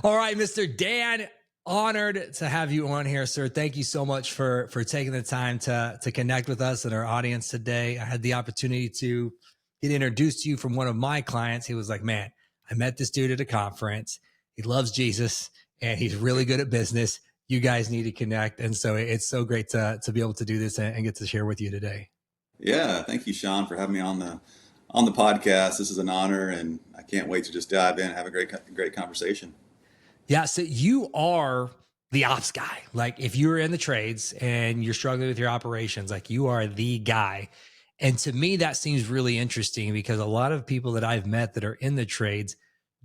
All right, Mr. Dan, honored to have you on here, sir. Thank you so much for taking the time to connect with us and our audience today. I had the opportunity to get introduced to you from one of my clients. He was like, man, I met this dude at a conference. He loves Jesus and he's really good at business. You guys need to connect. And so it's so great to be able to do this and get to share with you today. Yeah, thank you, Sean, for having me on the podcast. This is an honor, and I can't wait to just dive in and have a great conversation. Yeah, so you are the ops guy. Like if you're in the trades and you're struggling with your operations, like you are the guy. And to me, that seems really interesting because a lot of people that I've met that are in the trades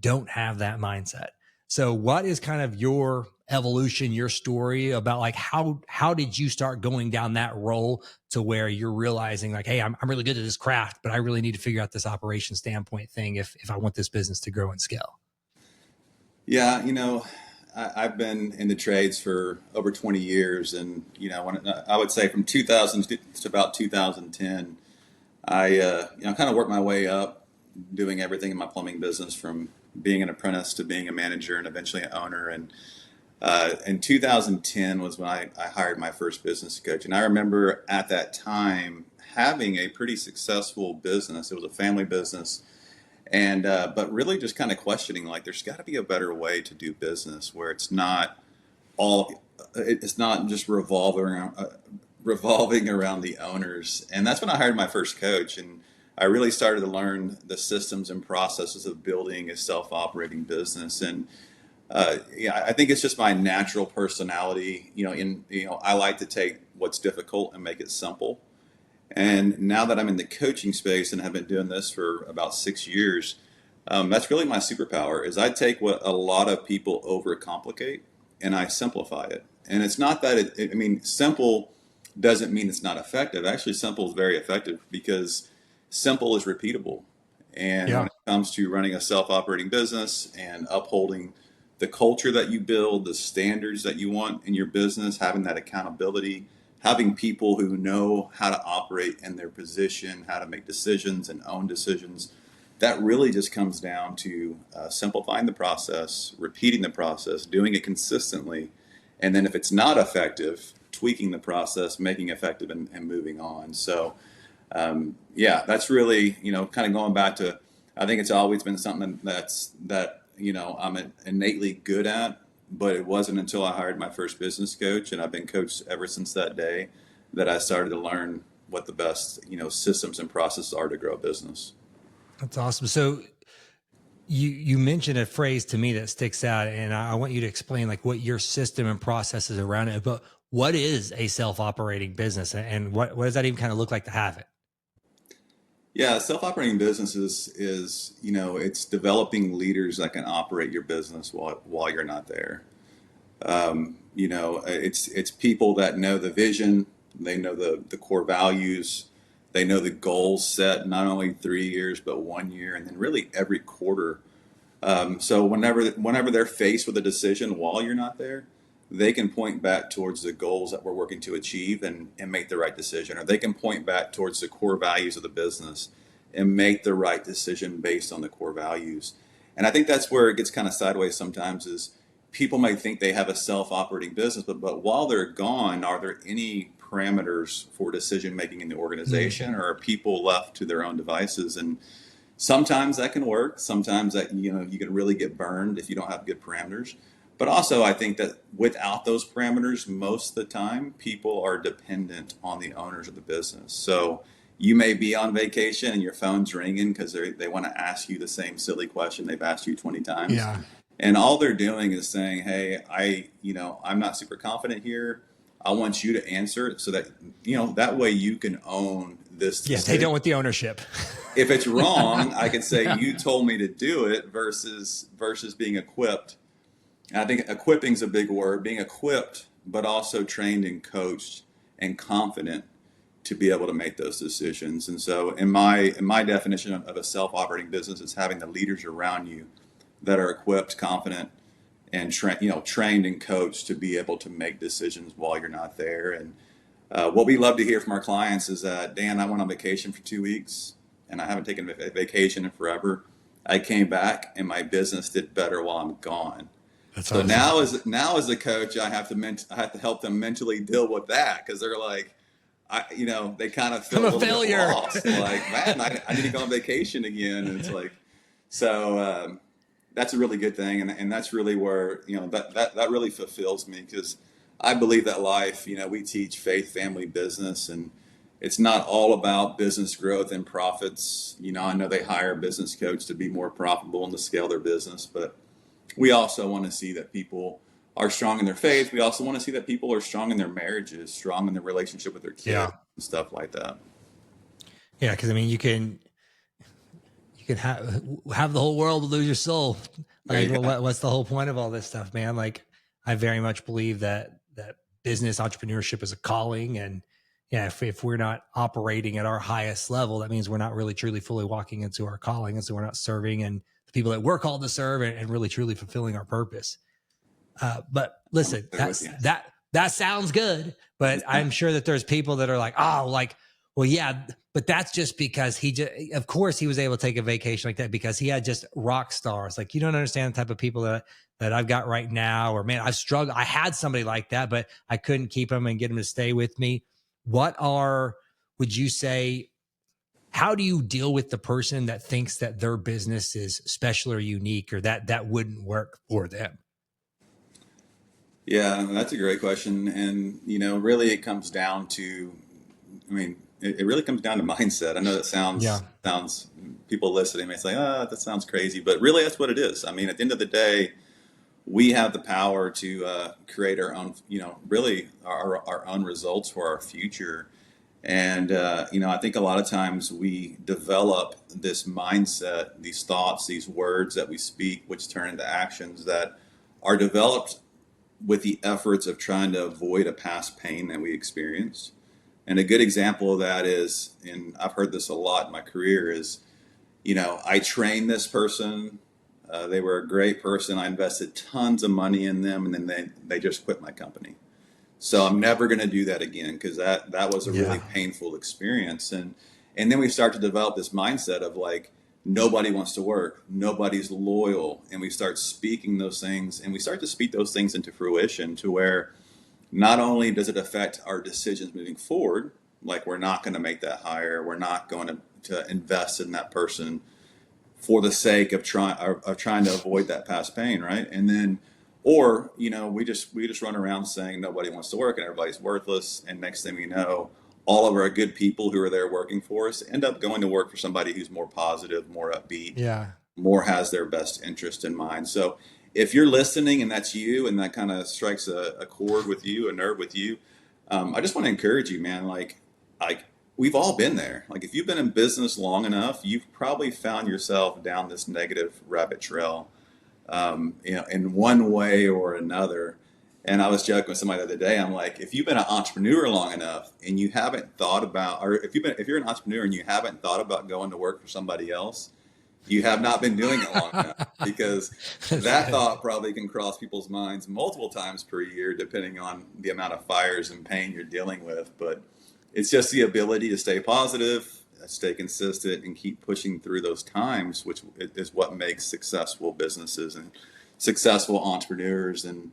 don't have that mindset. So what is kind of your evolution, your story about like how did you start going down that role to where you're realizing like, hey, I'm really good at this craft, but I really need to figure out this operation standpoint thing if I want this business to grow and scale? Yeah, I've been in the trades for over 20 years, and I would say from 2000 to about 2010, I kind of worked my way up, doing everything in my plumbing business from being an apprentice to being a manager and eventually an owner. And in 2010 was when I hired my first business coach, and I remember at that time having a pretty successful business. It was a family business. And but really just kind of questioning, like, there's got to be a better way to do business where it's not just revolving around the owners. And that's when I hired my first coach, and I really started to learn the systems and processes of building a self-operating business. And I think it's just my natural personality. I like to take what's difficult and make it simple. And now that I'm in the coaching space and have been doing this for about 6 years, that's really my superpower is I take what a lot of people overcomplicate and I simplify it. And it's not that simple doesn't mean it's not effective. Actually, simple is very effective because simple is repeatable. And when it comes to running a self-operating business and upholding the culture that you build, the standards that you want in your business, having that accountability, having people who know how to operate in their position, how to make decisions and own decisions, that really just comes down to simplifying the process, repeating the process, doing it consistently, and then if it's not effective, tweaking the process, making it effective, and moving on. So, that's really, kind of going back to, I think it's always been something that I'm innately good at. But it wasn't until I hired my first business coach, and I've been coached ever since that day, that I started to learn what the best, systems and processes are to grow a business. That's awesome. So you mentioned a phrase to me that sticks out, and I want you to explain like what your system and processes around it. But what is a self-operating business, and what does that even kind of look like to have it? Yeah, self-operating business is it's developing leaders that can operate your business while you're not there. It's people that know the vision, they know the core values, they know the goals set not only 3 years but 1 year, and then really every quarter. So whenever they're faced with a decision while you're not there, they can point back towards the goals that we're working to achieve and make the right decision, or they can point back towards the core values of the business and make the right decision based on the core values. And I think that's where it gets kind of sideways sometimes is people may think they have a self-operating business, but while they're gone, are there any parameters for decision making in the organization, or are people left to their own devices? And sometimes that can work. Sometimes that you can really get burned if you don't have good parameters. But also, I think that without those parameters, most of the time, people are dependent on the owners of the business. So you may be on vacation and your phone's ringing because they want to ask you the same silly question they've asked you 20 times. Yeah. And all they're doing is saying, hey, I'm not super confident here. I want you to answer it so that, that way you can own this decision. Yes, they don't want the ownership. If it's wrong, I could say you told me to do it versus being equipped. And I think equipping is a big word, being equipped, but also trained and coached and confident to be able to make those decisions. And so in my definition of a self-operating business, it's having the leaders around you that are equipped, confident, and trained and coached to be able to make decisions while you're not there. And what we love to hear from our clients is that, Dan, I went on vacation for 2 weeks and I haven't taken a vacation in forever. I came back and my business did better while I'm gone. That's So awesome. now as a coach, I have to help them mentally deal with that because they're like, they kind of I'm feel a a little bit failure. lost. Like, man, I need to go on vacation again. And it's like, so that's a really good thing, and that's really where that really fulfills me because I believe that life. We teach faith, family, business, and it's not all about business growth and profits. I know they hire a business coach to be more profitable and to scale their business, but we also want to see that people are strong in their faith. We also want to see that people are strong in their marriages, strong in their relationship with their kids, Yeah. and stuff like that. Yeah. Cause I mean, you can have the whole world lose your soul. There Like you go. what's the whole point of all this stuff, man? Like I very much believe that business entrepreneurship is a calling. And yeah, if we're not operating at our highest level, that means we're not really truly fully walking into our calling. And so we're not serving and the people that we're called to serve and really truly fulfilling our purpose. But I'm listen, there with you. that sounds good. But I'm sure that there's people that are like, oh, like, well, yeah, but that's just because of course, he was able to take a vacation like that because he had just rock stars. Like, you don't understand the type of people that I've got right now, or man, I've struggled. I had somebody like that, but I couldn't keep him and get him to stay with me. Would you say, how do you deal with the person that thinks that their business is special or unique or that wouldn't work for them? Yeah, that's a great question. And, really it comes down to, it really comes down to mindset. I know that Yeah. sounds, people listening may say, that sounds crazy, but really that's what it is. I mean, at the end of the day, we have the power to create our own, really our own results for our future. And, I think a lot of times we develop this mindset, these thoughts, these words that we speak, which turn into actions that are developed with the efforts of trying to avoid a past pain that we experienced. And a good example of that is, and I've heard this a lot in my career, is, I trained this person. They were a great person. I invested tons of money in them, and then they just quit my company. So I'm never going to do that again because that was a really Yeah. painful experience. And then we start to develop this mindset of like nobody wants to work, nobody's loyal, and we start speaking those things, and we start to speak those things into fruition to where not only does it affect our decisions moving forward, like we're not going to make that hire, we're not going to invest in that person for the sake of trying to avoid that past pain, right? And then, or we just run around saying nobody wants to work and everybody's worthless, and next thing we know, all of our good people who are there working for us end up going to work for somebody who's more positive, more upbeat, Yeah. more has their best interest in mind. So if you're listening and that's you, and that kind of strikes a chord with you, a nerve with you, I just want to encourage you, man. Like we've all been there. Like if you've been in business long enough, you've probably found yourself down this negative rabbit trail, in one way or another. And I was joking with somebody the other day. I'm like, if you've been an entrepreneur long enough and you haven't thought about, or if you're an entrepreneur and you haven't thought about going to work for somebody else, you have not been doing it long enough because That's that good. thought probably can cross people's minds multiple times per year, depending on the amount of fires and pain you're dealing with. But it's just the ability to stay positive, stay consistent, and keep pushing through those times, which is what makes successful businesses and successful entrepreneurs. And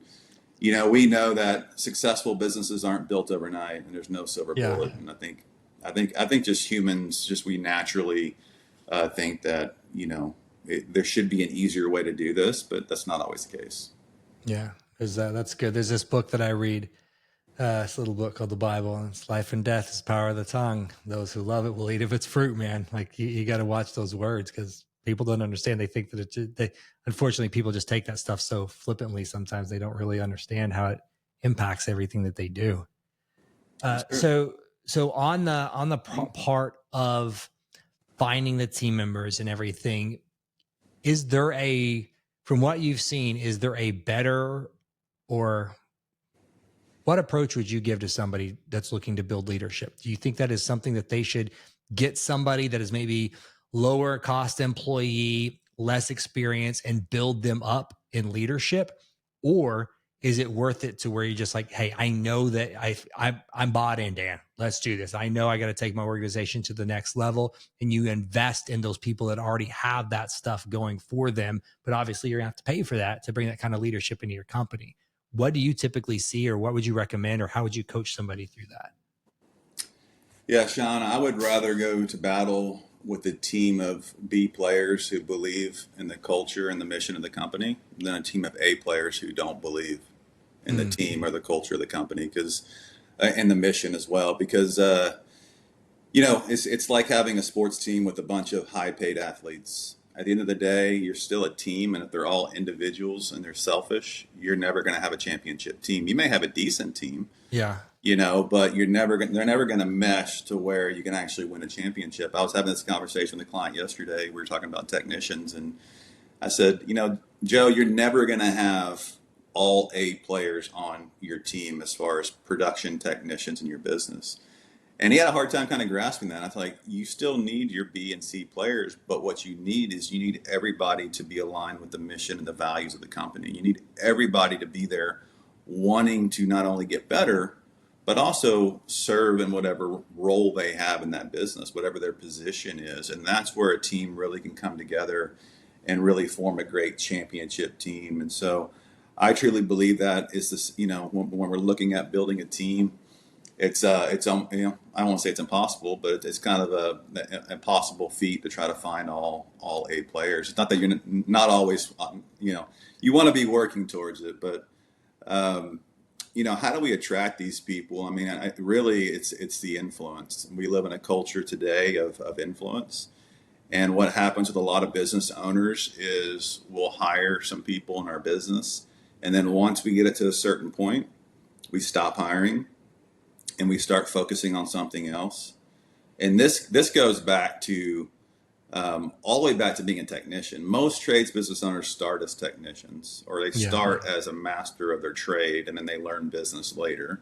we know that successful businesses aren't built overnight, and there's no silver Yeah. bullet. And I think just humans, just we naturally think that there should be an easier way to do this, but that's not always the case. Yeah. That's good. There's this book that I read, this little book called the Bible, and it's life and death is power of the tongue. Those who love it will eat of its fruit, man. Like you got to watch those words because people don't understand. They think that unfortunately, people just take that stuff so flippantly. Sometimes they don't really understand how it impacts everything that they do. Sure. So on the part of finding the team members and everything, is there from what you've seen, is there a better, or what approach would you give to somebody that's looking to build leadership? Do you think that is something that they should get somebody that is maybe lower cost employee, less experience, and build them up in leadership? Or is it worth it to where you're just like, hey, I know that I'm bought in, Dan. Let's do this. I know I got to take my organization to the next level, and you invest in those people that already have that stuff going for them. But obviously, you're gonna have to pay for that to bring that kind of leadership into your company. What do you typically see, or what would you recommend, or how would you coach somebody through that? Yeah, Sean, I would rather go to battle with a team of B players who believe in the culture and the mission of the company than a team of A players who don't believe in the Mm, team or the culture of the company, because and the mission as well. Because it's like having a sports team with a bunch of high paid athletes. At the end of the day, you're still a team, and if they're all individuals and they're selfish, you're never going to have a championship team. You may have a decent team, yeah. but they're never going to mesh to where you can actually win a championship. I was having this conversation with a client yesterday. We were talking about technicians, and I said, Joe, you're never going to have all A players on your team as far as production technicians in your business. And he had a hard time kind of grasping that. I feel like you still need your B and C players, but what you need is you need everybody to be aligned with the mission and the values of the company. You need everybody to be there wanting to not only get better, but also serve in whatever role they have in that business, whatever their position is. And that's where a team really can come together and really form a great championship team. And so I truly believe that is this, when we're looking at building a team, I won't say it's impossible, but it's kind of a impossible feat to try to find all A players. It's not that you're not always, you want to be working towards it, but how do we attract these people? I mean, really, it's the influence. We live in a culture today of influence, and what happens with a lot of business owners is we'll hire some people in our business, and then once we get it to a certain point, we stop hiring and we start focusing on something else. And this goes back to all the way back to being a technician. Most trades business owners start as technicians, or they Yeah. start as a master of their trade, and then they learn business later.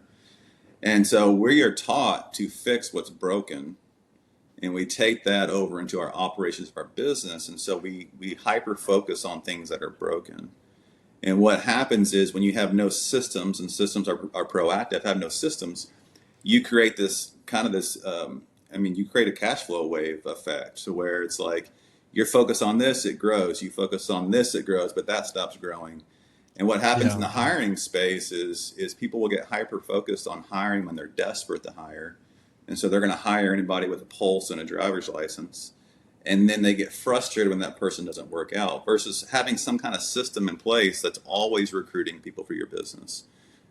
And so we are taught to fix what's broken, and we take that over into our operations of our business. And so we hyper focus on things that are broken. And what happens is when you have no systems, and systems are proactive, have no systems, you create you create a cash flow wave effect. So where it's like you're focused on this, it grows. You focus on this, it grows, but that stops growing. And what happens in Yeah. the hiring space is people will get hyper focused on hiring when they're desperate to hire. And so they're going to hire anybody with a pulse and a driver's license. And then they get frustrated when that person doesn't work out versus having some kind of system in place that's always recruiting people for your business.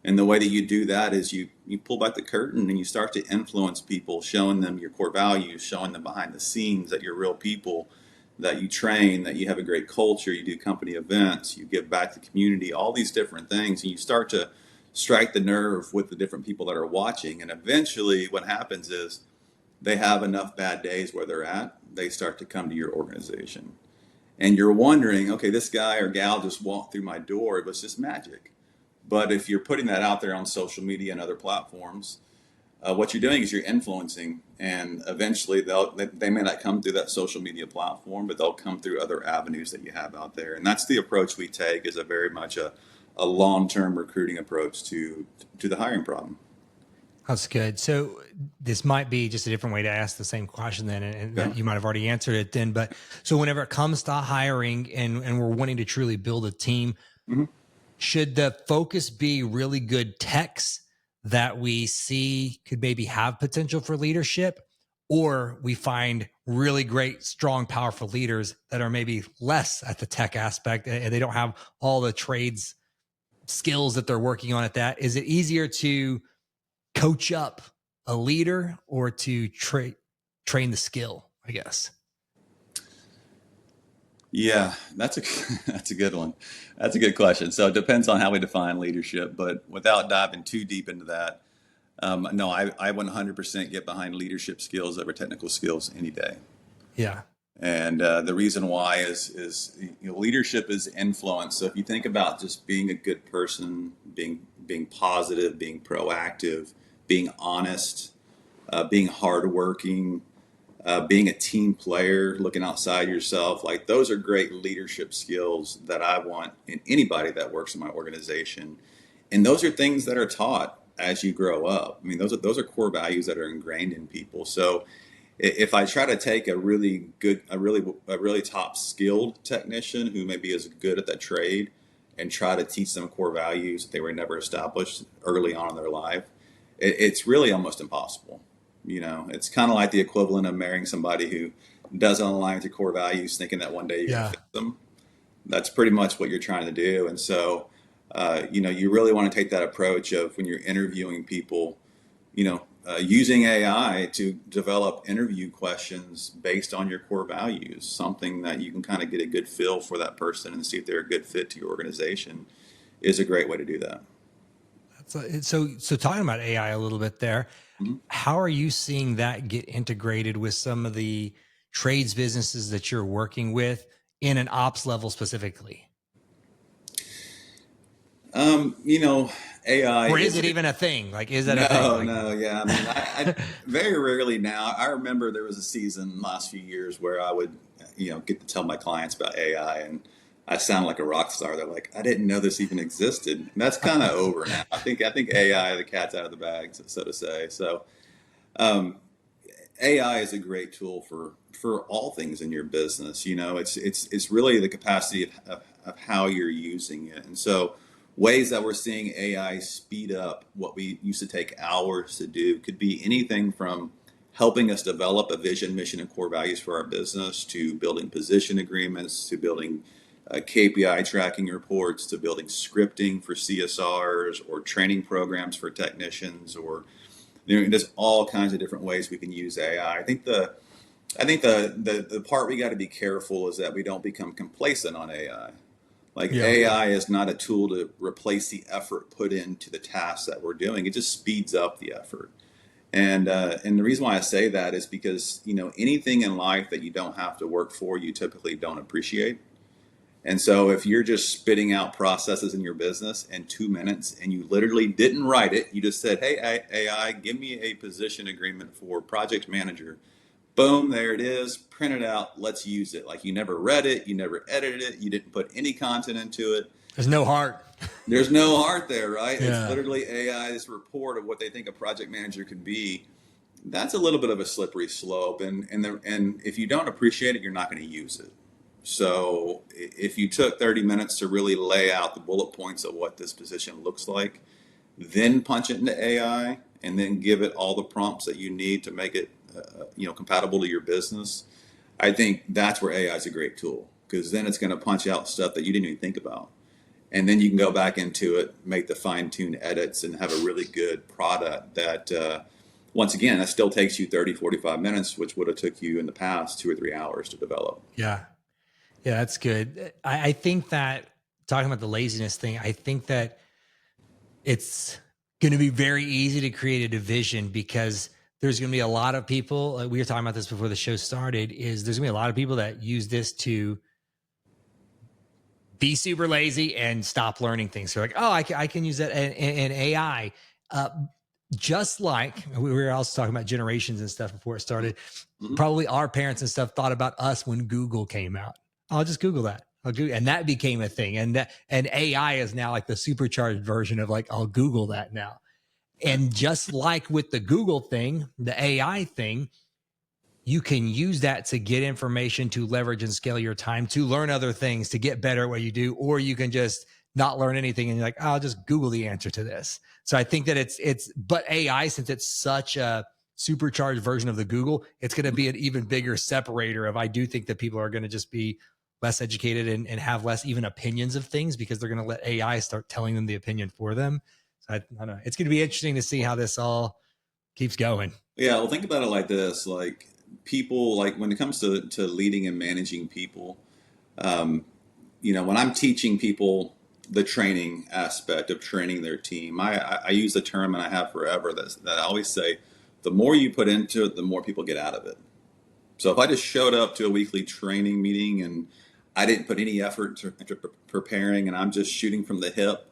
And the way that you do that is you pull back the curtain and you start to influence people, showing them your core values, showing them behind the scenes that you're real people, that you train, that you have a great culture, you do company events, you give back to the community, all these different things. And you start to strike the nerve with the different people that are watching. And eventually what happens is they have enough bad days where they're at, they start to come to your organization. And you're wondering, okay, this guy or gal just walked through my door. It was just magic. But if you're putting that out there on social media and other platforms, what you're doing is you're influencing, and eventually they may not come through that social media platform, but they'll come through other avenues that you have out there. And that's the approach we take, is a very much a long-term recruiting approach to the hiring problem. That's good. So this might be just a different way to ask the same question then, and Yeah. that you might have already answered it then. But so whenever it comes to hiring and we're wanting to truly build a team, Mhm. should the focus be really good techs that we see could maybe have potential for leadership, or we find really great, strong, powerful leaders that are maybe less at the tech aspect and they don't have all the trades skills that they're working on at that? Is it easier to coach up a leader or to train the skill, I guess? Yeah, that's a that's a good one. That's a good question. So it depends on how we define leadership, but without diving too deep into that, no, I 100% get behind leadership skills over technical skills any day. Yeah. And the reason why is leadership is influence. So if you think about just being a good person, being positive, being proactive, being honest, being hardworking, being a team player, looking outside yourself, like those are great leadership skills that I want in anybody that works in my organization. And those are things that are taught as you grow up. I mean, those are core values that are ingrained in people. So if I try to take a really top skilled technician who maybe is good at that trade and try to teach them core values that they were never established early on in their life, it's really almost impossible. You know, it's kind of like the equivalent of marrying somebody who doesn't align with your core values, thinking that one day you're going to Yeah. fix them. That's pretty much what you're trying to do. And so, you really want to take that approach of when you're interviewing people, using AI to develop interview questions based on your core values, something that you can kind of get a good feel for that person and see if they're a good fit to your organization is a great way to do that. So talking about AI a little bit there, Mhm. how are you seeing that get integrated with some of the trades businesses that you're working with in an ops level specifically? Um, you know, AI Or is is it even a thing? Like, is that a thing? no, Like, no, yeah. I mean, I very rarely now. I remember there was a season last few years where I would, get to tell my clients about AI, and I sound like a rock star. They're like, I didn't know this even existed. And that's kind of over now. I think AI, the cat's out of the bag, so to say. So, um, AI is a great tool for all things in your business. It's really the capacity of how you're using it. And so ways that we're seeing AI speed up what we used to take hours to do could be anything from helping us develop a vision, mission, and core values for our business to building position agreements to building KPI tracking reports to building scripting for CSRs or training programs for technicians or there's all kinds of different ways we can use AI. I think the part we got to be careful is that we don't become complacent on AI. Like yeah. AI is not a tool to replace the effort put into the tasks that we're doing. It just speeds up the effort. And the reason why I say that is because anything in life that you don't have to work for, you typically don't appreciate. And so if you're just spitting out processes in your business in 2 minutes and you literally didn't write it, you just said, hey, AI, give me a position agreement for project manager. Boom, there it is. Print it out. Let's use it. Like you never read it. You never edited it. You didn't put any content into it. There's no heart. There's no heart there, right? It's Yeah. literally AI's report of what they think a project manager could be. That's a little bit of a slippery slope. And if you don't appreciate it, you're not going to use it. So if you took 30 minutes to really lay out the bullet points of what this position looks like, then punch it into AI and then give it all the prompts that you need to make it compatible to your business, I think that's where AI is a great tool because then it's going to punch out stuff that you didn't even think about. And then you can go back into it, make the fine-tuned edits and have a really good product that once again, that still takes you 30, 45 minutes, which would have took you in the past 2 or 3 hours to develop. Yeah. Yeah, that's good. I think that talking about the laziness thing, I think that it's going to be very easy to create a division because there's going to be a lot of people. We were talking about this before the show started. Is there's going to be a lot of people that use this to be super lazy and stop learning things. So like, oh, I can use that and AI. Uh, just like we were also talking about generations and stuff before it started. Mm-hmm. Probably our parents and stuff thought about us when Google came out. I'll just Google that. And that became a thing. And AI is now like the supercharged version of like, I'll Google that now. And just like with the Google thing, the AI thing, you can use that to get information, to leverage and scale your time, to learn other things, to get better at what you do, or you can just not learn anything and you're like, oh, I'll just Google the answer to this. So I think that but AI, since it's such a supercharged version of the Google, it's going to be an even bigger separator of, I do think that people are going to just be less educated and have less even opinions of things because they're going to let AI start telling them the opinion for them. So I don't know. It's going to be interesting to see how this all keeps going. Yeah, well, think about it like this: like people, like when it comes to leading and managing people, um, when I'm teaching people the training aspect of training their team, I use the term and I have forever that I always say, the more you put into it, the more people get out of it. So if I just showed up to a weekly training meeting and I didn't put any effort into preparing and I'm just shooting from the hip,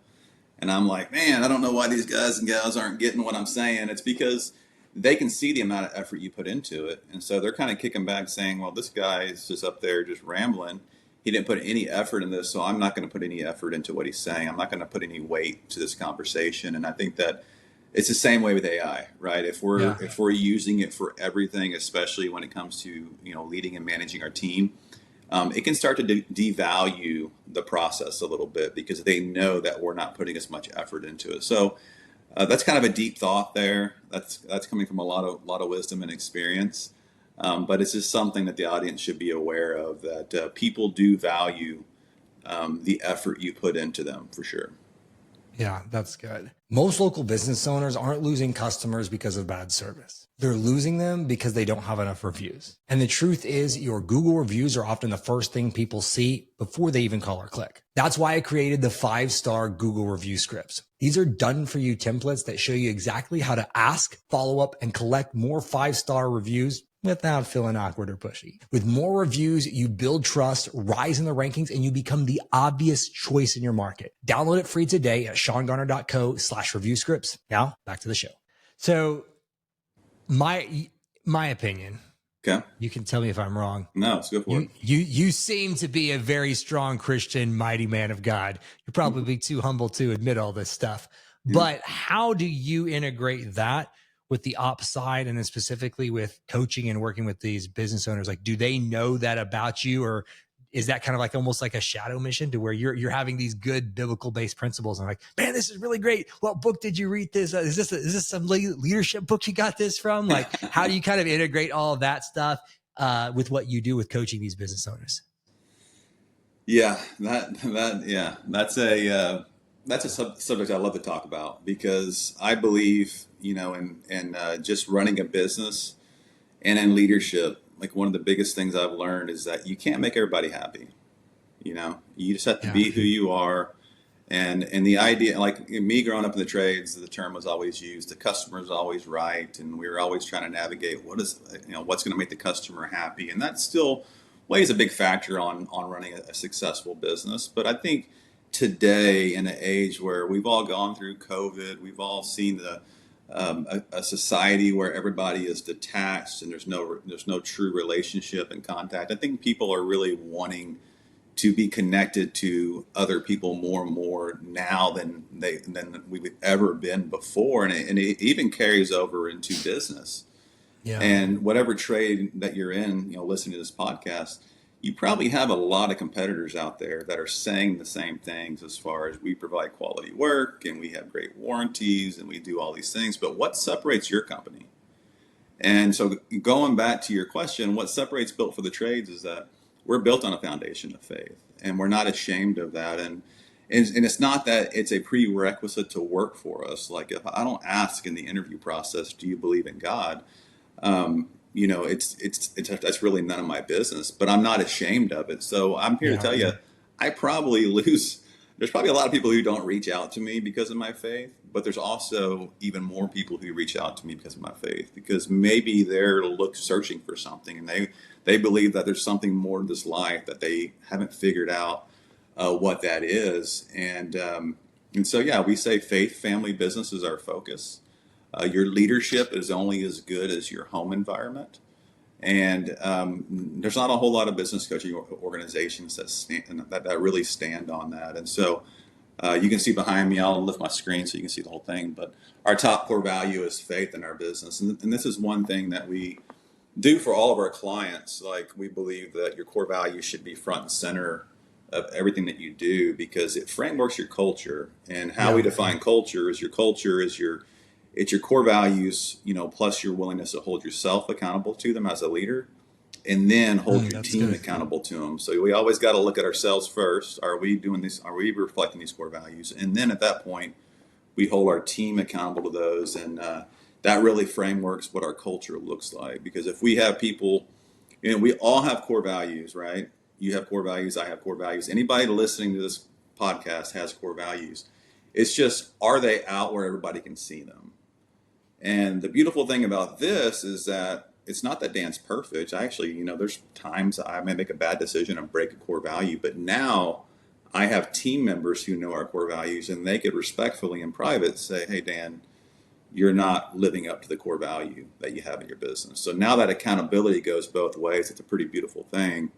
and I'm like, man, I don't know why these guys and gals aren't getting what I'm saying. It's because they can see the amount of effort you put into it. And so they're kind of kicking back saying, well, this guy is just up there just rambling. he didn't put any effort in this, so I'm not going to put any effort into what he's saying. I'm not going to put any weight to this conversation. And I think that it's the same way with AI, right? Yeah. If we're using it for everything, especially when it comes to leading and managing our team, it can start to devalue the process a little bit because they know that we're not putting as much effort into it. So that's kind of a deep thought there. That's coming from a lot of wisdom and experience. But it's just something that the audience should be aware of, that people do value the effort you put into them for sure. Yeah, that's good. Most local business owners aren't losing customers because of bad service. They're losing them because they don't have enough reviews. And the truth is, your Google reviews are often the first thing people see before they even call or click. That's why I created the 5-star Google review scripts. These are done for you templates that show you exactly how to ask, follow up, and collect more 5-star reviews without feeling awkward or pushy. With more reviews, you build trust, rise in the rankings, and you become the obvious choice in your market. Download it free today at seangarner.co/review scripts. Now back to the show. So my opinion, Okay. you can tell me if I'm wrong. No, let's go for it. You seem to be a very strong Christian, mighty man of God. You're probably too humble to admit all this stuff. Yeah. But how do you integrate that with the ops side, and then specifically with coaching and working with these business owners? Like, do they know that about you, or is that kind of like almost like a shadow mission to where you're having these good biblical based principles and like, man, this is really great. What book did you read this? Is this some leadership book you got this from? Like, how do you kind of integrate all of that stuff with what you do with coaching these business owners? Yeah, that's a subject I love to talk about, because I believe, in just running a business and in leadership, like one of the biggest things I've learned is that you can't make everybody happy. You just have to be who you are. And the idea, like me growing up in the trades, the term was always used, the customer is always right. And we were always trying to navigate what's going to make the customer happy. And that still plays a big factor on running a successful business. But I think today, in an age where we've all gone through COVID, we've all seen a society where everybody is detached and there's no true relationship and contact. I think people are really wanting to be connected to other people more and more now than we've ever been before, and it even carries over into business. Yeah. And whatever trade that you're in, listening to this podcast, you probably have a lot of competitors out there that are saying the same things, as far as we provide quality work and we have great warranties and we do all these things. But what separates your company? And so, going back to your question, what separates Built for the Trades is that we're built on a foundation of faith, and we're not ashamed of that. And it's not that it's a prerequisite to work for us. Like, if I don't ask in the interview process, do you believe in God? That's really none of my business, but I'm not ashamed of it. So I'm here to tell you, I probably lose. There's probably a lot of people who don't reach out to me because of my faith, but there's also even more people who reach out to me because of my faith, because maybe they're searching for something, and they believe that there's something more to this life that they haven't figured out what that is. And so, yeah, we say faith, family, business is our focus. Your leadership is only as good as your home environment. And there's not a whole lot of business coaching organizations that really stand on that. And so you can see behind me, I'll lift my screen so you can see the whole thing. But our top core value is faith in our business. And this is one thing that we do for all of our clients. Like, we believe that your core value should be front and center of everything that you do, because it frameworks your culture. And how we define culture is it's your core values, plus your willingness to hold yourself accountable to them as a leader, and then hold your team accountable to them. So we always got to look at ourselves first. Are we doing this? Are we reflecting these core values? And then at that point, we hold our team accountable to those. And that really frameworks what our culture looks like. Because if we have people, we all have core values, right? You have core values. I have core values. Anybody listening to this podcast has core values. It's just, are they out where everybody can see them? And the beautiful thing about this is that it's not that Dan's perfect. I actually, there's times I may make a bad decision and break a core value, but now I have team members who know our core values, and they could respectfully in private say, hey, Dan, you're not living up to the core value that you have in your business. So now that accountability goes both ways. It's a pretty beautiful thing.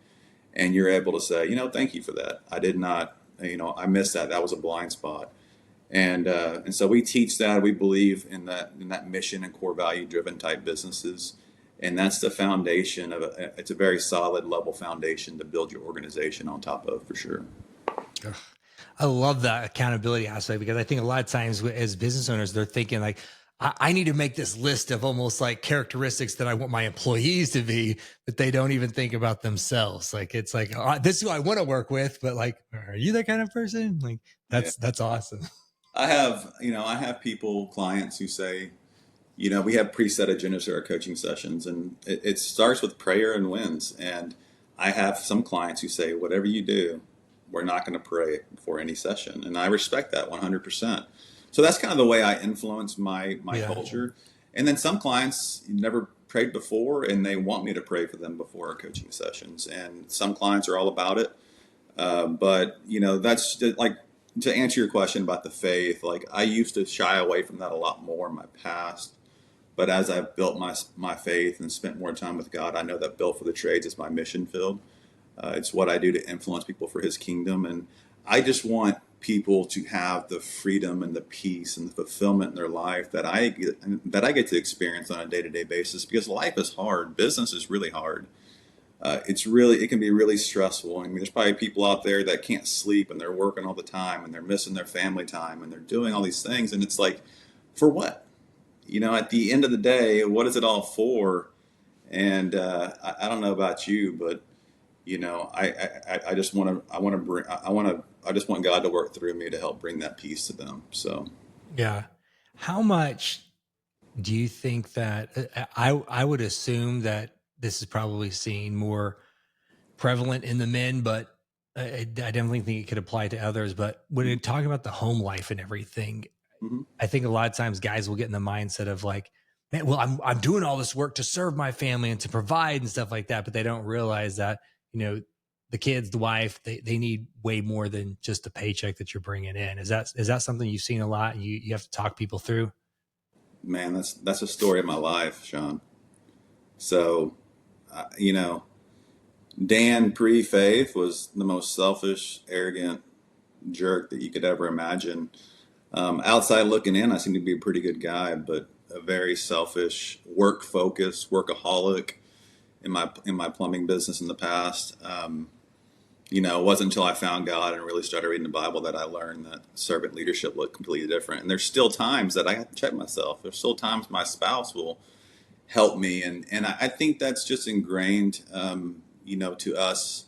and you're able to say, thank you for that. I did not, I missed that. That was a blind spot. And so we teach that. We believe in that mission and core value driven type businesses, and that's the foundation of it's a very solid level foundation to build your organization on top of, for sure. Ugh. I love that accountability aspect because I think a lot of times as business owners, they're thinking like, I need to make this list of almost like characteristics that I want my employees to be, that they don't even think about themselves. Like, it's like, oh, this is who I want to work with, but like, are you that kind of person? Like, Yeah, that's awesome. I have people, clients who say, we have preset agendas for our coaching sessions, and it starts with prayer and wins. And I have some clients who say, whatever you do, we're not going to pray before any session. And I respect that 100%. So that's kind of the way I influence my Yeah. culture. And then some clients never prayed before, and they want me to pray for them before our coaching sessions. And some clients are all about it. But that's like, to answer your question about the faith, like I used to shy away from that a lot more in my past. But as I've built my faith and spent more time with God, I know that Built for the Trades is my mission field. It's what I do to influence people for His kingdom, and I just want people to have the freedom and the peace and the fulfillment in their life that I get to experience on a day to day basis. Because life is hard, business is really hard. It can be really stressful. I mean, there's probably people out there that can't sleep and they're working all the time and they're missing their family time and they're doing all these things, and it's like, for what? At the end of the day, what is it all for? And I don't know about you, but I just I just want God to work through me to help bring that peace to them. So Yeah. How much do you think that I would assume that this is probably seen more prevalent in the men, but I definitely think it could apply to others. But when you're talking about the home life and everything, mhm. I think a lot of times guys will get in the mindset of like, man, well, I'm doing all this work to serve my family and to provide and stuff like that, but they don't realize that the kids, the wife, they need way more than just a paycheck that you're bringing in. Is that something you've seen a lot? And you have to talk people through. Man, that's a story of my life, Sean. So, you know, Dan pre-faith was the most selfish, arrogant jerk that you could ever imagine. Outside looking in, I seem to be a pretty good guy, but a very selfish, work-focused, workaholic in my plumbing business in the past. It wasn't until I found God and really started reading the Bible that I learned that servant leadership looked completely different. And there's still times that I have to check myself. There's still times my spouse will help me, and I think that's just ingrained, to us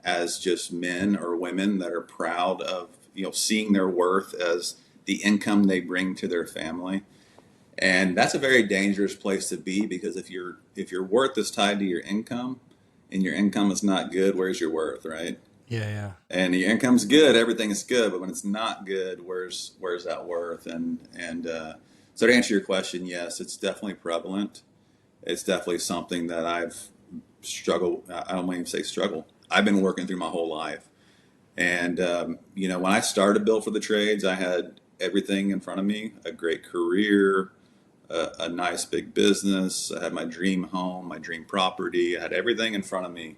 as just men or women that are proud of seeing their worth as the income they bring to their family. And that's a very dangerous place to be, because if your worth is tied to your income and your income is not good, where's your worth, right? Yeah, yeah. And your income's good, everything is good, but when it's not good, where's that worth? And so to answer your question, yes, it's definitely prevalent. It's definitely something that I've struggled. I don't even say struggle. I've been working through my whole life. And when I started Built for the Trades, I had everything in front of me: a great career, a nice big business. I had my dream home, my dream property. I had everything in front of me.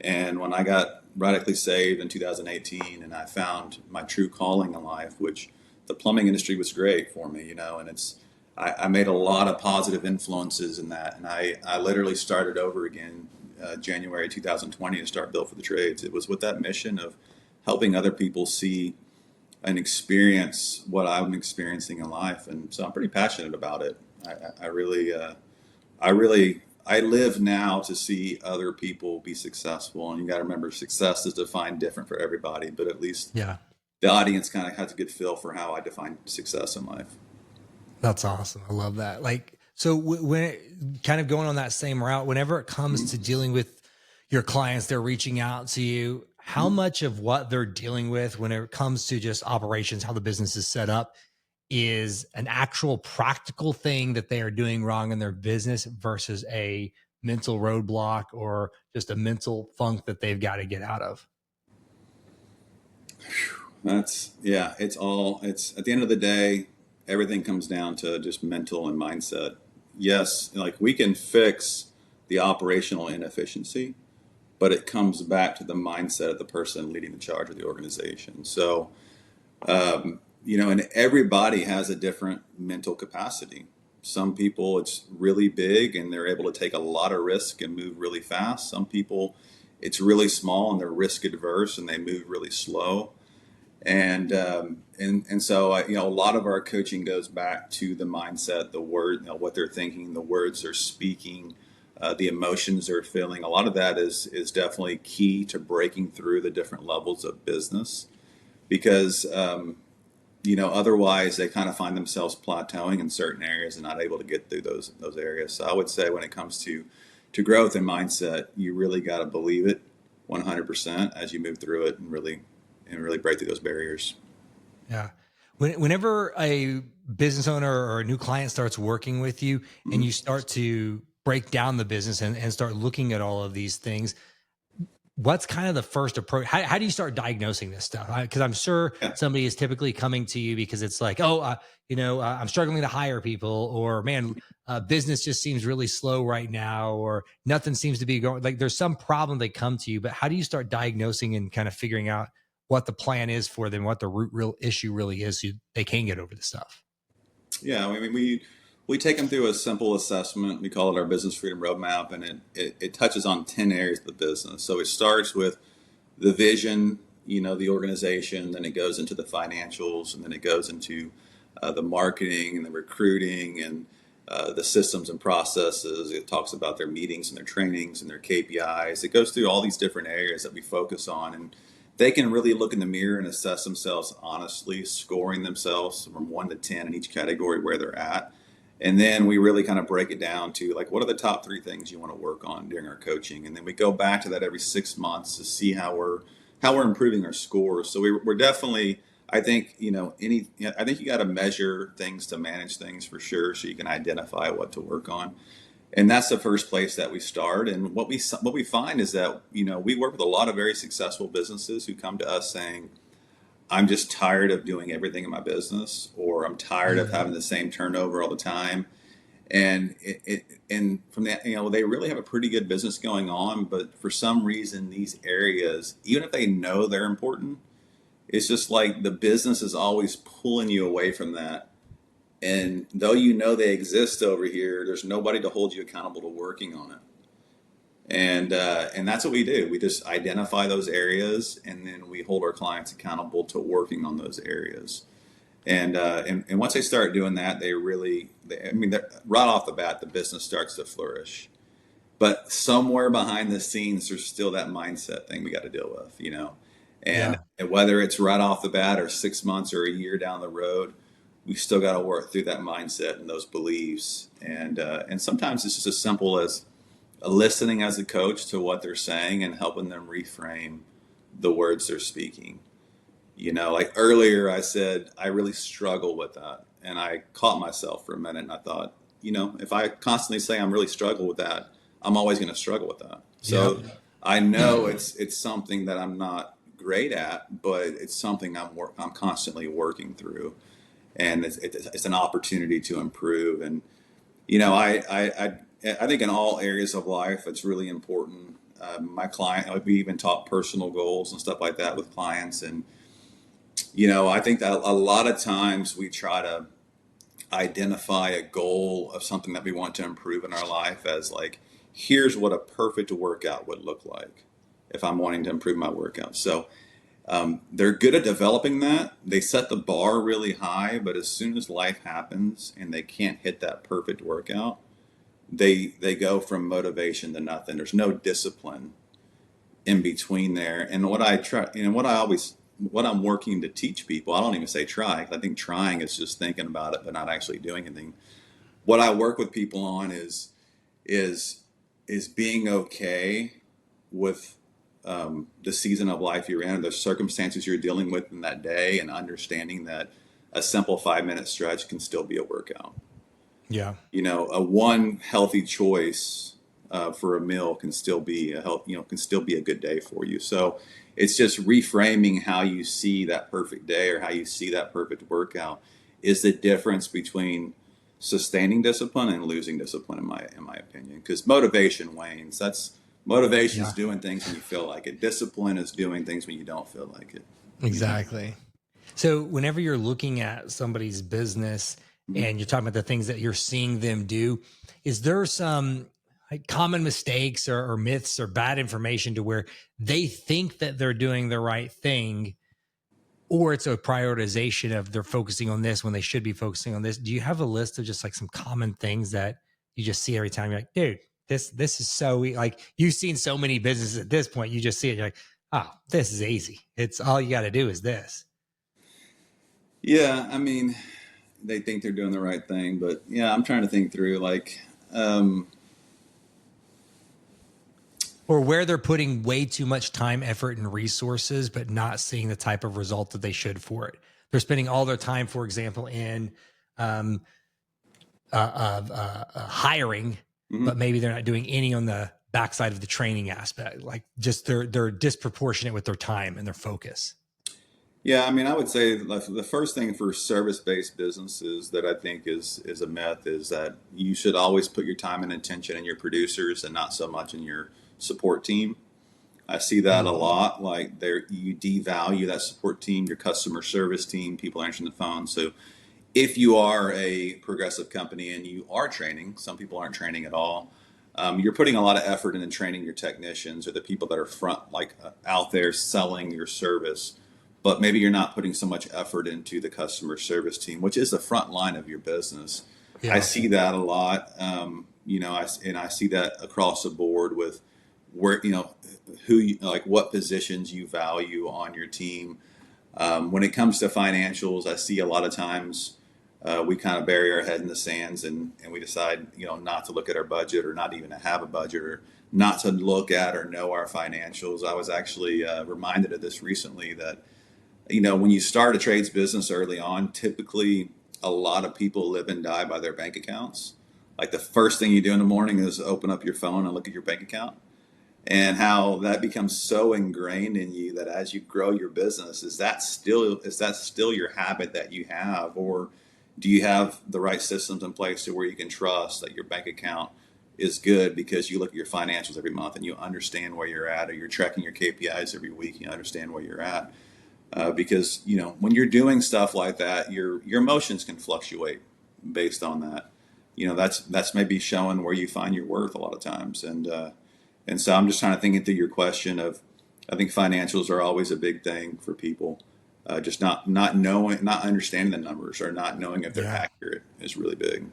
And when I got radically saved in 2018, and I found my true calling in life, which the plumbing industry was great for me, and I made a lot of positive influences in that. And I literally started over again January 2020 to start Built for the Trades. It was with that mission of helping other people see and experience what I'm experiencing in life. And so I'm pretty passionate about it. I live now to see other people be successful. And you got to remember, success is defined different for everybody, but at least Yeah. the audience kind of has a good feel for how I define success in life. That's awesome. I love that. Like, so kind of going on that same route, whenever it comes to dealing with your clients, they're reaching out to you. How much of what they're dealing with when it comes to just operations, how the business is set up, is an actual practical thing that they are doing wrong in their business versus a mental roadblock or just a mental funk that they've got to get out of? Yeah, it's at the end of the day, everything comes down to just mental and mindset. Yes, like we can fix the operational inefficiency, but it comes back to the mindset of the person leading the charge of the organization. So, and everybody has a different mental capacity. Some people, it's really big and they're able to take a lot of risk and move really fast. Some people, it's really small and they're risk adverse and they move really slow. And so a lot of our coaching goes back to the mindset, the word, what they're thinking, the words they're speaking, the emotions they're feeling. A lot of that is definitely key to breaking through the different levels of business, because otherwise they kind of find themselves plateauing in certain areas and not able to get through those areas. So I would say when it comes to growth and mindset, you really got to believe it 100% as you move through it and really break through those barriers. Yeah. Whenever a business owner or a new client starts working with you and you start to break down the business and start looking at all of these things, what's kind of the first approach? How do you start diagnosing this stuff? Because I'm sure Yeah. somebody is typically coming to you because it's like, I'm struggling to hire people, or man, business just seems really slow right now, or nothing seems to be going. Like there's some problem they come to you, but how do you start diagnosing and kind of figuring out what the plan is for them, what the root real issue really is, so they can get over the stuff? Yeah, I mean, we take them through a simple assessment. We call it our business freedom roadmap, and it touches on 10 areas of the business. So it starts with the vision, the organization, then it goes into the financials, and then it goes into the marketing and the recruiting and the systems and processes. It talks about their meetings and their trainings and their KPIs. It goes through all these different areas that we focus on, and they can really look in the mirror and assess themselves honestly, scoring themselves from 1 to 10 in each category where they're at. And then we really kind of break it down to like, what are the top 3 things you want to work on during our coaching? And then we go back to that every 6 months to see how we're improving our scores. So we're definitely, I think, I think you got to measure things to manage things for sure, so you can identify what to work on. And that's the first place that we start. And what we find is that we work with a lot of very successful businesses who come to us saying, I'm just tired of doing everything in my business, or I'm tired of having the same turnover all the time. And from that, they really have a pretty good business going on, but for some reason, these areas, even if they know they're important, it's just like the business is always pulling you away from that. And though they exist over here, there's nobody to hold you accountable to working on it. And that's what we do. We just identify those areas, and then we hold our clients accountable to working on those areas. And once they start doing that, right off the bat, the business starts to flourish. But somewhere behind the scenes, there's still that mindset thing we got to deal with. And, Yeah. and whether it's right off the bat or 6 months or a year down the road, we still got to work through that mindset and those beliefs. And sometimes it's just as simple as listening as a coach to what they're saying and helping them reframe the words they're speaking. Like earlier I said, I really struggle with that. And I caught myself for a minute and I thought, if I constantly say I'm really struggle with that, I'm always going to struggle with that. Yeah. So I know it's something that I'm not great at, but it's something I'm constantly working through, and it's an opportunity to improve. And I think in all areas of life, it's really important. My client, we even taught personal goals and stuff like that with clients. And, I think that a lot of times we try to identify a goal of something that we want to improve in our life as like, here's what a perfect workout would look like if I'm wanting to improve my workout. So they're good at developing that. They set the bar really high, but as soon as life happens and they can't hit that perfect workout, they go from motivation to nothing. There's no discipline in between there. And what I'm working to teach people, I don't even say try, 'cause I think trying is just thinking about it but not actually doing anything. What I work with people on is being okay with the season of life you're in, the circumstances you're dealing with in that day, and understanding that a simple 5-minute stretch can still be a workout. Yeah. A one healthy choice for a meal can still be can still be a good day for you. So it's just reframing how you see that perfect day or how you see that perfect workout is the difference between sustaining discipline and losing discipline, in my opinion. Because motivation wanes. That's Motivation is Yeah, doing things when you feel like it. Discipline is doing things when you don't feel like it. You know. exactly. So whenever you're looking at somebody's business Mhm. and you're talking about the things that you're seeing them do, is there some like common mistakes or myths or bad information to where they think that they're doing the right thing, or it's a prioritization of they're focusing on this when they should be focusing on this? Do you have a list of just like some common things that you just see every time? You're like, dude, this is so like you've seen so many businesses at this point. You just see it. You're like, oh, this is easy. It's all you got to do is this. Yeah, I mean, they think they're doing the right thing, but yeah, I'm trying to think through like, um, Or where they're putting way too much time, effort, and resources, but not seeing the type of result that they should for it. They're spending all their time, for example, in um, hiring, but mhm. maybe they're not doing any on the backside of the training aspect. Like just they're disproportionate with their time and their focus. Yeah, I mean, I would say the first thing for service-based businesses that I think is a myth is that you should always put your time and attention in your producers and not so much in your support team. I see that a Mm. lot. Like there, you devalue that support team, your customer service team, people answering the phone. So if you are a progressive company and you are training, some people aren't training at all. You're putting a lot of effort into training your technicians or the people that are front, like out there selling your service. But maybe you're not putting so much effort into the customer service team, which is the front line of your business. I Yeah. see that a lot. And I see that across the board with where, who, like what positions you value on your team. When it comes to financials, I see a lot of times we kind of bury our head in the sands and we decide, not to look at our budget or not even to have a budget or not to look at or know our financials. I was actually reminded of this recently that, when you start a trades business early on, typically a lot of people live and die by their bank accounts. Like the first thing you do in the morning is open up your phone and look at your bank account, and how that becomes so ingrained in you that as you grow your business, is that still your habit that you have, or do you have the right systems in place to where you can trust that your bank account is good because you look at your financials every month and you understand where you're at, or you're tracking your KPIs every week, you understand where you're at, because when you're doing stuff like that, your emotions can fluctuate based on that. That's maybe showing where you find your worth a lot of times, and so I'm just trying to think through your question of, I think financials are always a big thing for people. Just not knowing, not understanding the numbers, or not knowing if they're Yeah. accurate is really big.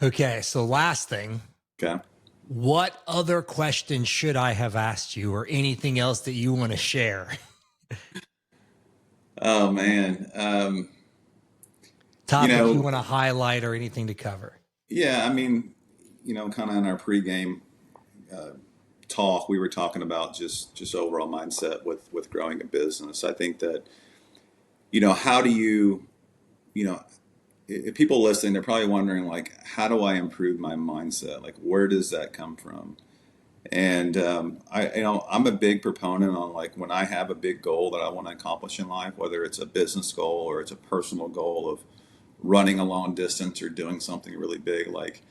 Okay. So last thing, Okay. what other question should I have asked you or anything else that you want to share? Oh man. You Topic you know, want to highlight or anything to cover? yeah. I mean, kind of in our pregame uh, talk, we were talking about just overall mindset with growing a business. I think that how do you know if people listening, they're probably wondering like, how do I improve my mindset? Like, where does that come from? And I'm a big proponent on like when I have a big goal that I want to accomplish in life, whether it's a business goal or it's a personal goal of running a long distance or doing something really big. Like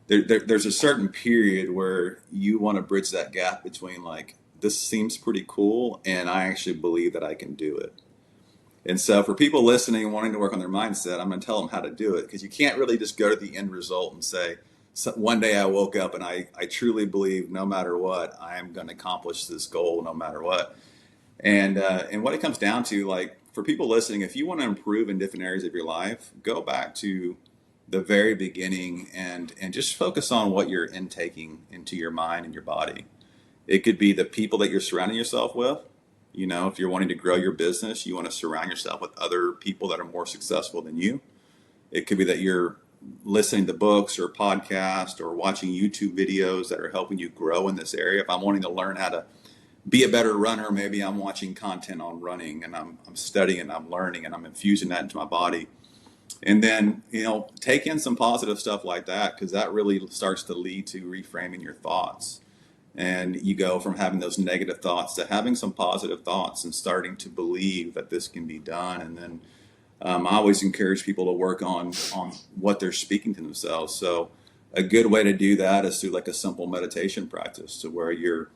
there's a certain period where you want to bridge that gap between like this seems pretty cool and I actually believe that I can do it. And so for people listening wanting to work on their mindset, I'm going to tell them how to do it, because you can't really just go to the end result and say, so one day I woke up and I truly believe no matter what, I'm going to accomplish this goal no matter what. And what it comes down to, like for people listening, if you want to improve in different areas of your life, go back to the very beginning and just focus on what you're intaking into your mind and your body. It could be the people that you're surrounding yourself with. If you're wanting to grow your business, you want to surround yourself with other people that are more successful than you. It could be that you're listening to books or podcasts or watching YouTube videos that are helping you grow in this area. If I'm wanting to learn how to be a better runner, maybe I'm watching content on running and I'm studying and I'm learning and I'm infusing that into my body. And then, take in some positive stuff like that, because that really starts to lead to reframing your thoughts. And you go from having those negative thoughts to having some positive thoughts and starting to believe that this can be done. And then I always encourage people to work on what they're speaking to themselves. So a good way to do that is through like a simple meditation practice, to where you're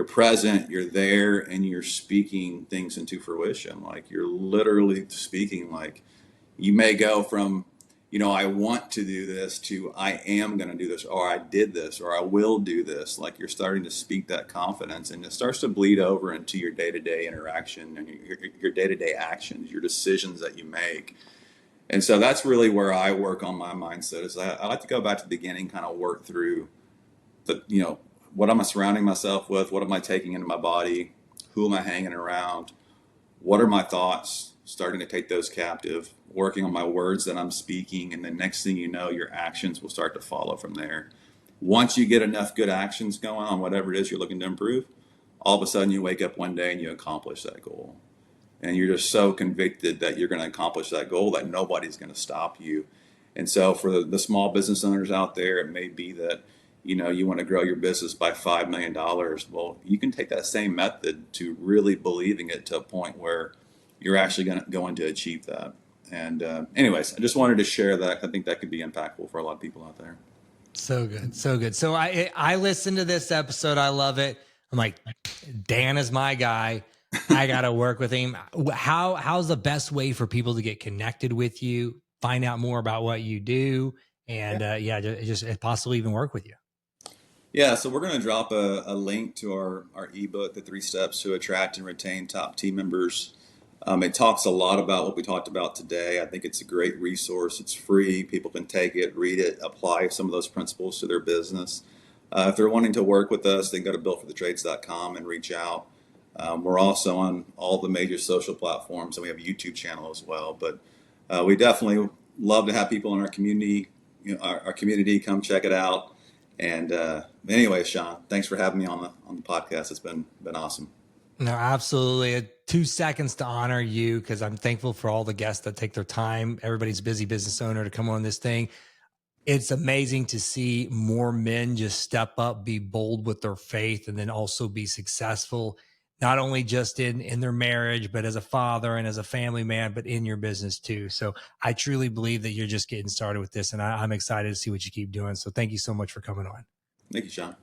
present, you're there, and you're speaking things into fruition. Like you're literally speaking. Like you may go from, I want to do this to I am going to do this, or I did this, or I will do this. Like you're starting to speak that confidence, and it starts to bleed over into your day-to-day interaction and your day-to-day actions, your decisions that you make. And so that's really where I work on my mindset. Is I like to go back to the beginning, kind of work through what am I surrounding myself with? What am I taking into my body? Who am I hanging around? What are my thoughts? Starting to take those captive, working on my words that I'm speaking. And the next thing you know, your actions will start to follow from there. Once you get enough good actions going on whatever it is you're looking to improve, all of a sudden you wake up one day and you accomplish that goal. And you're just so convicted that you're going to accomplish that goal that nobody's going to stop you. And so for the small business owners out there, it may be that you want to grow your business by $5 million. Well, you can take that same method to really believing it to a point where you're actually going to achieve that. And anyways, I just wanted to share that. I think that could be impactful for a lot of people out there. So good. So good. So I listened to this episode. I love it. I'm like, Dan is my guy. I got to work with him. How's the best way for people to get connected with you, find out more about what you do, and just possibly even work with you? Yeah, so we're going to drop a link to our ebook, The 3 Steps to Attract and Retain Top Team Members. It talks a lot about what we talked about today. I think it's a great resource. It's free. People can take it, read it, apply some of those principles to their business. If they're wanting to work with us, they can go to builtforthetrades.com and reach out. We're also on all the major social platforms, and we have a YouTube channel as well. But we definitely love to have people in our community, our community come check it out. And anyway, Sean, thanks for having me on the podcast. It's been awesome. No, absolutely. 2 seconds to honor you, because I'm thankful for all the guests that take their time. Everybody's busy business owner to come on this thing. It's amazing to see more men just step up, be bold with their faith, and then also be successful, not only just in their marriage, but as a father and as a family man, but in your business too. So I truly believe that you're just getting started with this, and I'm excited to see what you keep doing. So thank you so much for coming on. Thank you, Sean.